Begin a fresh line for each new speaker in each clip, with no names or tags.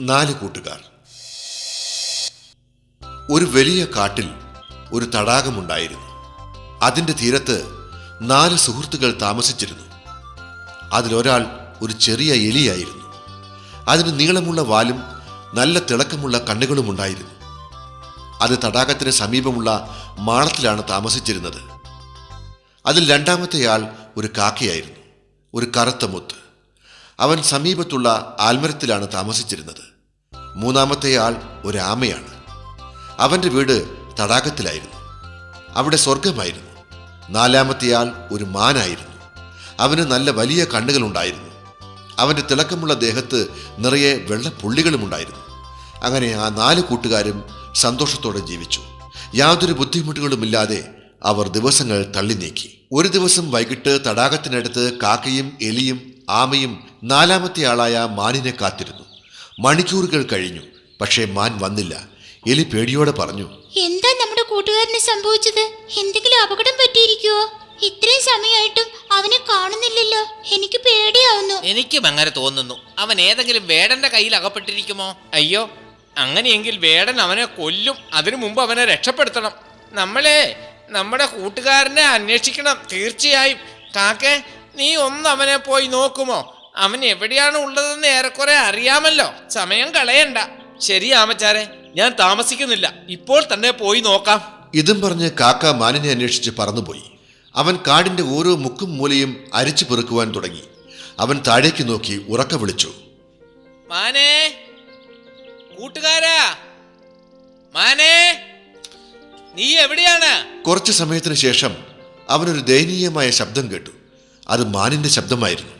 നാല് കൂട്ടുകാർ. ഒരു വലിയ കാട്ടിൽ ഒരു തടാകമുണ്ടായിരുന്നു. അതിൻ്റെ തീരത്ത് 4 സുഹൃത്തുക്കൾ താമസിച്ചിരുന്നു. അതിലൊരാൾ ഒരു ചെറിയ എലിയായിരുന്നു. അതിന് നീളമുള്ള വാലും നല്ല തിളക്കമുള്ള കണ്ണുകളും ഉണ്ടായിരുന്നു. അത് തടാകത്തിന് സമീപമുള്ള മാളത്തിലാണ് താമസിച്ചിരുന്നത്. അതിൽ രണ്ടാമത്തെയാൾ ഒരു കാക്കയായിരുന്നു, ഒരു കറുത്ത മുത്ത്. അവൻ സമീപത്തുള്ള ആൽമരത്തിലാണ് താമസിച്ചിരുന്നത്. മൂന്നാമത്തെയാൾ ഒരു ആമയാണ്. അവൻ്റെ വീട് തടാകത്തിലായിരുന്നു. അവിടെ സ്വർഗമായിരുന്നു. നാലാമത്തെയാൾ ഒരു മാനായിരുന്നു. അവന് നല്ല വലിയ കണ്ണുകളുണ്ടായിരുന്നു. അവൻ്റെ തിളക്കമുള്ള ദേഹത്ത് നിറയെ വെള്ളപ്പുള്ളികളുമുണ്ടായിരുന്നു. അങ്ങനെ ആ 4 കൂട്ടുകാരും സന്തോഷത്തോടെ ജീവിച്ചു. യാതൊരു ബുദ്ധിമുട്ടുകളുമില്ലാതെ അവർ ദിവസങ്ങൾ തള്ളി നീക്കി. ഒരു ദിവസം വൈകിട്ട് തടാകത്തിനടുത്ത് കാക്കയും എലിയും ആമയും നാലാമത്തെ ആളായ മാനിനെ കാത്തിരുന്നു. മണിക്കൂറുകൾ കഴിഞ്ഞു, പക്ഷേ മാൻ വന്നില്ല. എലി പേടിയോടെ പറഞ്ഞു,
എന്താ നമ്മുടെ കൂട്ടുകാരന് സംഭവിച്ചത്? എന്തെങ്കിലും അപകടം പറ്റിയിരിക്കുവോ? ഇത്രയും സമയമായിട്ടും അവനെ കാണുന്നില്ലല്ലോ. എനിക്ക് പേടിയാവുന്നു.
എനിക്കും അങ്ങനെ തോന്നുന്നു. അവൻ ഏതെങ്കിലും വേടന്റെ കയ്യിൽ അകപ്പെട്ടിരിക്കുമോ? അയ്യോ, അങ്ങനെയെങ്കിൽ വേടൻ അവനെ കൊല്ലും. അതിനു മുമ്പ് അവനെ രക്ഷപ്പെടുത്തണം. നമ്മുടെ കൂട്ടുകാരനെ അന്വേഷിക്കണം. തീർച്ചയായും. കാക്കേ, നീ ഒന്ന് അവനെ പോയി നോക്കുമോ? അവൻ എവിടെയാണ് ഉള്ളതെന്ന് ഏറെക്കുറെ അറിയാമല്ലോ. സമയം കളയണ്ട. ശരി ആമച്ചാരെ, ഞാൻ താമസിക്കുന്നില്ല. ഇപ്പോൾ തന്നെ പോയി നോക്കാം.
ഇതും പറഞ്ഞ് കാക്ക മാനിനെ അന്വേഷിച്ച് പറന്നുപോയി. അവൻ കാടിന്റെ ഓരോ മുക്കും മൂലയും അരിച്ചു പെറുക്കുവാൻ തുടങ്ങി. അവൻ താഴേക്ക് നോക്കി ഉറക്കെ വിളിച്ചു,
മാനേ, കൂട്ടുകാരാ, മാനേ, നീ എവിടെയാണ്?
കുറച്ചു സമയത്തിന് ശേഷം അവനൊരു ദയനീയമായ ശബ്ദം കേട്ടു. അത് മാനിന്റെ ശബ്ദമായിരുന്നു.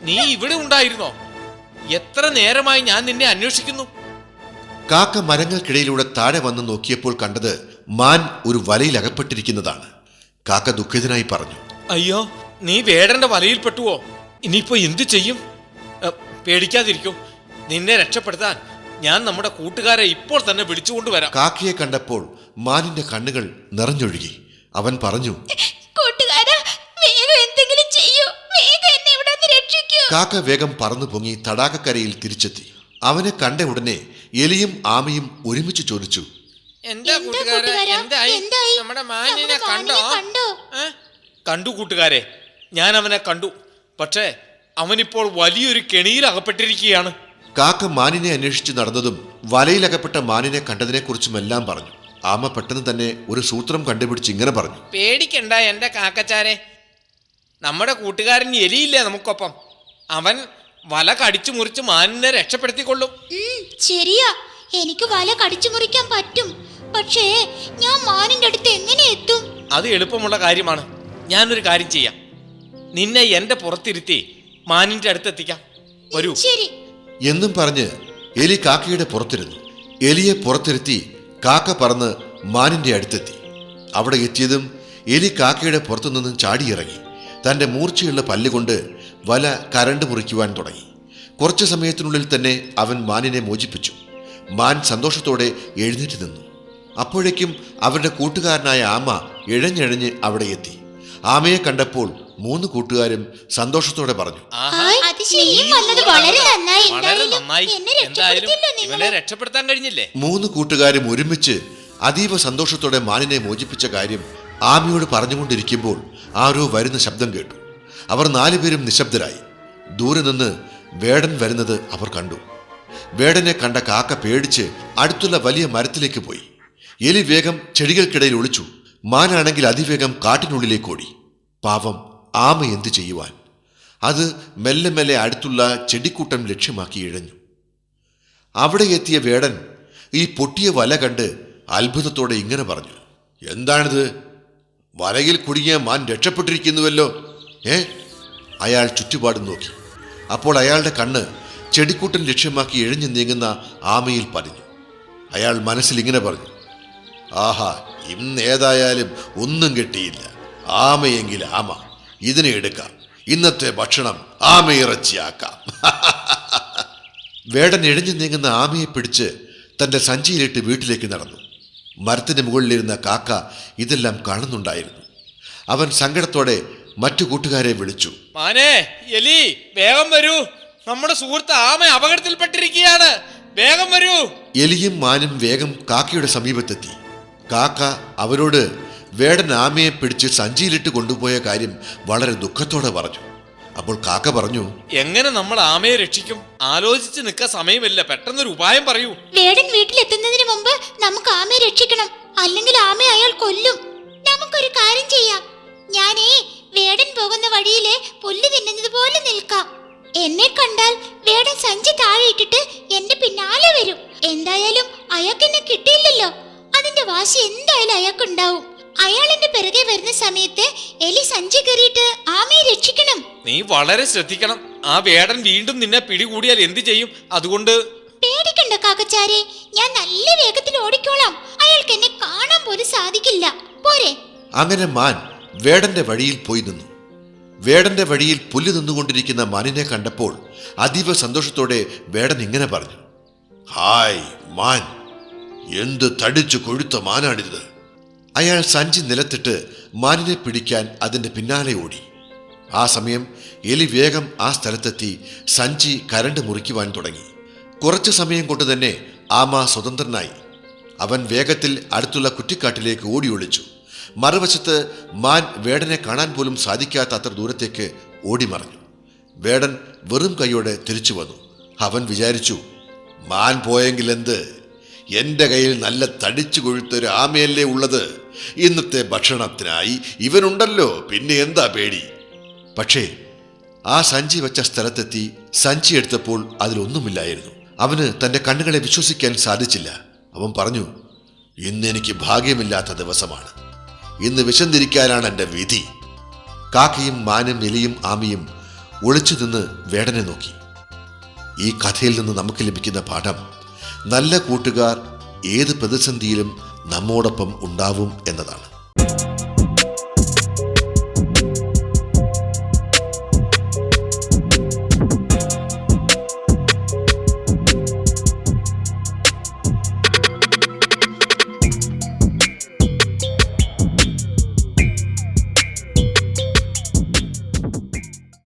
നീ ഇവിടെ ഉണ്ടായിരുന്നോ? എത്ര നേരമായി ഞാൻ നിന്നെ അന്വേഷിക്കുന്നു.
കാക്ക മരങ്ങൾക്കിടയിലൂടെ താഴെ വന്ന് നോക്കിയപ്പോൾ കണ്ടത് മാൻ ഒരു വലയിൽ അകപ്പെട്ടിരിക്കുന്നതാണ്. കാക്ക ദുഃഖിതനായി പറഞ്ഞു,
അയ്യോ, നീ വേടന്റെ വലയിൽപ്പെട്ടുവോ? ഇനിയിപ്പോ എന്തു ചെയ്യും? പേടിക്കാതിരിക്കൂ. നിന്നെ രക്ഷപ്പെടുത്താൻ ഞാൻ നമ്മുടെ കൂട്ടുകാരെ ഇപ്പോൾ തന്നെ വിളിച്ചുകൊണ്ടുവരാം.
കാക്കയെ കണ്ടപ്പോൾ മാനിന്റെ കണ്ണുകൾ നിറഞ്ഞൊഴുകി. അവൻ പറഞ്ഞു, കാക്ക വേഗം പറന്നു പൊങ്ങി തടാകക്കരയിൽ തിരിച്ചെത്തി. അവനെ കണ്ട ഉടനെ എലിയും ആമയും ഒരുമിച്ച് ചോദിച്ചു,
എന്താ കൂട്ടുകാരെ, എന്തായി? നമ്മുടെ മാനിനെ കണ്ടോ? കണ്ടു കൂട്ടുകാരെ, ഞാൻ അവനെ കണ്ടു. പക്ഷേ അവനിപ്പോൾ വലിയൊരു കെണിയിൽ അകപ്പെട്ടിരിക്കുകയാണ്.
കാക്ക മാനിനെ അന്വേഷിച്ച് നടന്നതും വലയിലകപ്പെട്ട മാനിനെ കണ്ടതിനെക്കുറിച്ചുമെല്ലാം പറഞ്ഞു. ആമ പെട്ടെന്ന് തന്നെ ഒരു സൂത്രം കണ്ടുപിടിച്ച് ഇങ്ങനെ പറഞ്ഞു,
പേടിക്കണ്ട എന്റെ കാക്കച്ചാരെ. നമ്മുടെ കൂട്ടുകാരൻ എലിയില്ലേ നമുക്കൊപ്പം? അവൻ വല കടിച്ചു മുറിച്ച് മാനിനെ രക്ഷപ്പെടുത്തിക്കൊള്ളും.
ശരിയാ, എനിക്ക് വല കടിച്ചു മുറിക്കാൻ പറ്റും. പക്ഷേ ഞാൻ മാനിന്റെ അടുത്ത് എങ്ങനെ എത്തും?
അത് എളുപ്പമുള്ള കാര്യമാണ്. ഞാനൊരു കാര്യം ചെയ്യാം. നിന്നെ എന്റെ പുറത്തിരുത്തി മാനിന്റെ അടുത്തെത്തിക്കാം. വരൂ.
ശരി
എന്നും പറഞ്ഞ് എലി കാക്കയുടെ പുറത്തിരുന്നു. എലിയെ പുറത്തിരുത്തി കാക്ക പറന്ന് മാനിന്റെ അടുത്തെത്തി. അവിടെ എത്തിയതും എലി കാക്കയുടെ പുറത്തുനിന്നും ചാടിയിറങ്ങി തൻ്റെ മൂർച്ചയുള്ള പല്ലുകൊണ്ട് വല കരണ്ട് മുറിക്കുവാൻ തുടങ്ങി. കുറച്ചു സമയത്തിനുള്ളിൽ തന്നെ അവൻ മാനിനെ മോചിപ്പിച്ചു. മാൻ സന്തോഷത്തോടെ എഴുന്നേറ്റ് നിന്നു. അപ്പോഴേക്കും അവരുടെ കൂട്ടുകാരനായ ആമ ഇഴഞ്ഞിഴഞ്ഞ് അവിടെ എത്തി. ആമയെ കണ്ടപ്പോൾ 3 കൂട്ടുകാരും സന്തോഷത്തോടെ പറഞ്ഞു,
ഇവനെ രക്ഷപ്പെടുത്താൻ കഴിഞ്ഞില്ലേ?
3 കൂട്ടുകാരും ഒരുമിച്ച് അതീവ സന്തോഷത്തോടെ മാനിനെ മോചിപ്പിച്ച കാര്യം ആമയോട് പറഞ്ഞുകൊണ്ടിരിക്കുമ്പോൾ ആരോ വരുന്ന ശബ്ദം കേട്ടു. അവർ 4 പേരും നിശബ്ദരായി. ദൂരെ നിന്ന് വേടൻ വരുന്നത് അവർ കണ്ടു. വേടനെ കണ്ട കാക്ക പേടിച്ച് അടുത്തുള്ള വലിയ മരത്തിലേക്ക് പോയി. എലി വേഗം ചെടികൾക്കിടയിൽ ഒളിച്ചു. മാനാണെങ്കിൽ അതിവേഗം കാട്ടിനുള്ളിലേക്ക് ഓടി. പാവം ആമ എന്തു ചെയ്യുവാൻ? അത് മെല്ലെ മെല്ലെ അടുത്തുള്ള ചെടിക്കൂട്ടം ലക്ഷ്യമാക്കി ഇഴഞ്ഞു. അവിടെ എത്തിയ വേടൻ ഈ പൊട്ടിയ വല കണ്ട് അത്ഭുതത്തോടെ ഇങ്ങനെ പറഞ്ഞു, എന്താണിത്? വലയിൽ കുടുങ്ങിയ മാൻ രക്ഷപ്പെട്ടിരിക്കുന്നുവല്ലോ. അയാൾ ചുറ്റുപാടും നോക്കി. അപ്പോൾ അയാളുടെ കണ്ണ് ചെടിക്കൂട്ടം ലക്ഷ്യമാക്കി ഇഴഞ്ഞു നീങ്ങുന്ന ആമയിൽ പതിഞ്ഞു. അയാൾ മനസ്സിൽ ഇങ്ങനെ പറഞ്ഞു, ആഹാ, ഇന്നേതായാലും ഒന്നും കിട്ടിയില്ല. ആമയെങ്കിൽ ആമ, ഇതിനെ എടുക്കാം. ഇന്നത്തെ ഭക്ഷണം ആമയിറച്ചിയാക്കാം. വേടൻ ഇഴഞ്ഞു നീങ്ങുന്ന ആമയെ പിടിച്ച് തൻ്റെ സഞ്ചിയിലിട്ട് വീട്ടിലേക്ക് നടന്നു. മരത്തിന് മുകളിലിരുന്ന കാക്ക ഇതെല്ലാം കാണുന്നുണ്ടായിരുന്നു. അവൻ സങ്കടത്തോടെ മറ്റു കൂട്ടുകാരെ വിളിച്ചു.
മാനേ, എലി, വേഗം വരൂ, നമ്മുടെ സുഹൃത്ത് ആമ അപകടത്തിൽപ്പെട്ടിരിക്കുകയാണ്, വേഗം വരൂ.
എലിയും മാനും വേഗം കാക്കയുടെ സമീപത്തെത്തി. കാക്ക അവരോട് വേടൻ ആമയെ പിടിച്ച് സഞ്ചിയിലിട്ട് കൊണ്ടുപോയ കാര്യം വളരെ ദുഃഖത്തോടെ പറഞ്ഞു. അപ്പോൾ കാക്ക പറഞ്ഞു,
എങ്ങനെ നമ്മൾ ആമയെ രക്ഷിക്കും? ആലോചിച്ച് നിൽക്കാൻ സമയമില്ല, പെട്ടെന്നൊരു ഉപായം പറയൂ.
വേടൻ വീട്ടിലെത്തുന്നതിന് മുമ്പ് നമുക്ക് ആമയെ രക്ഷിക്കണം, അല്ലെങ്കിൽ ആമയെ അയാൾ കൊല്ലും. നമുക്കൊരു കാര്യം ചെയ്യാം. ഞാനേ വേടൻ പോകുന്ന വഴിയിലെ പുല്ല് തിന്നുന്നത് പോലെ നിൽക്കാം. എന്നെ കണ്ടാൽ വേടൻ സഞ്ചി താഴെ ഇട്ടിട്ട് എന്റെ പിന്നാലെ വരും. എന്തായാലും അയാൾക്ക് എന്നെ കിട്ടിയില്ലല്ലോ, അതിന്റെ വാശി എന്തായാലും അയാൾക്കുണ്ടാവും. അയാൾ എന്റെ പിറകെ വരുന്ന സമയത്ത് എലി സഞ്ചി കയറിയിട്ട് ആമയെ രക്ഷിക്കണം.
നീ വളരെ ശ്രദ്ധിക്കണം. ആ വേടൻ വീണ്ടും നിന്നെ പിടികൂടിയാൽ എന്ത് ചെയ്യും? അതുകൊണ്ട്
പേടിക്കണ്ട കാക്കച്ചാരെ, ഞാൻ നല്ല വേഗത്തിൽ ഓടിക്കോളാം. അയാൾക്ക് എന്നെ കാണാൻ പോലും സാധിക്കില്ല. പോരെ.
അങ്ങനെ മാൻ വേടന്റെ വഴിയിൽ പോയി നിന്നു. വേടന്റെ വഴിയിൽ പുല്ല് നിന്നുകൊണ്ടിരിക്കുന്ന മാനിനെ കണ്ടപ്പോൾ അതീവ സന്തോഷത്തോടെ വേടൻ ഇങ്ങനെ പറഞ്ഞു, ഹായ് മാൻ, എന്ത് തടിച്ചു കൊഴുത്ത മാനാണിത്. അയാൾ സഞ്ചി നിലത്തിട്ട് മാനിനെ പിടിക്കാൻ അതിന്റെ പിന്നാലെ ഓടി. ആ സമയം എലി വേഗം ആ സ്ഥലത്തെത്തി സഞ്ചി കരണ്ട് മുറിക്കുവാൻ തുടങ്ങി. കുറച്ചു സമയം കൊണ്ട് തന്നെ ആമ സ്വതന്ത്രനായി. അവൻ വേഗത്തിൽ അടുത്തുള്ള കുറ്റിക്കാട്ടിലേക്ക് ഓടി ഒളിച്ചു. മറുവശത്ത് മാൻ വേടനെ കാണാൻ പോലും സാധിക്കാത്ത അത്ര ദൂരത്തേക്ക് ഓടിമറഞ്ഞു. വേടൻ വെറും കൈയോടെ തിരിച്ചു വന്നു. അവൻ വിചാരിച്ചു, മാൻ പോയെങ്കിൽ എന്ത്, എന്റെ കയ്യിൽ നല്ല തടിച്ചു കൊഴുത്തൊരു ആമയല്ലേ ഉള്ളത്. ഇന്നത്തെ ഭക്ഷണത്തിനായി ഇവനുണ്ടല്ലോ, പിന്നെ എന്താ പേടി. പക്ഷേ ആ സഞ്ചി വെച്ച സ്ഥലത്തെത്തി സഞ്ചി എടുത്തപ്പോൾ അതിലൊന്നുമില്ലായിരുന്നു. അവന് തന്റെ കണ്ണുകളെ വിശ്വസിക്കാൻ സാധിച്ചില്ല. അവൻ പറഞ്ഞു, ഇന്നെനിക്ക് ഭാഗ്യമില്ലാത്ത ദിവസമാണ്, ഇന്ന് വിശന്നിരിക്കാനാണ് എൻ്റെ വിധി. കാക്കയും മാനും എലിയും ആമയും ഒളിച്ചു നിന്ന് വേടനെ നോക്കി. ഈ കഥയിൽ നിന്ന് നമുക്ക് ലഭിക്കുന്ന പാഠം, നല്ല കൂട്ടുകാർ ഏത് പ്രതിസന്ധിയിലും നമ്മോടൊപ്പം ഉണ്ടാവും എന്നതാണ്.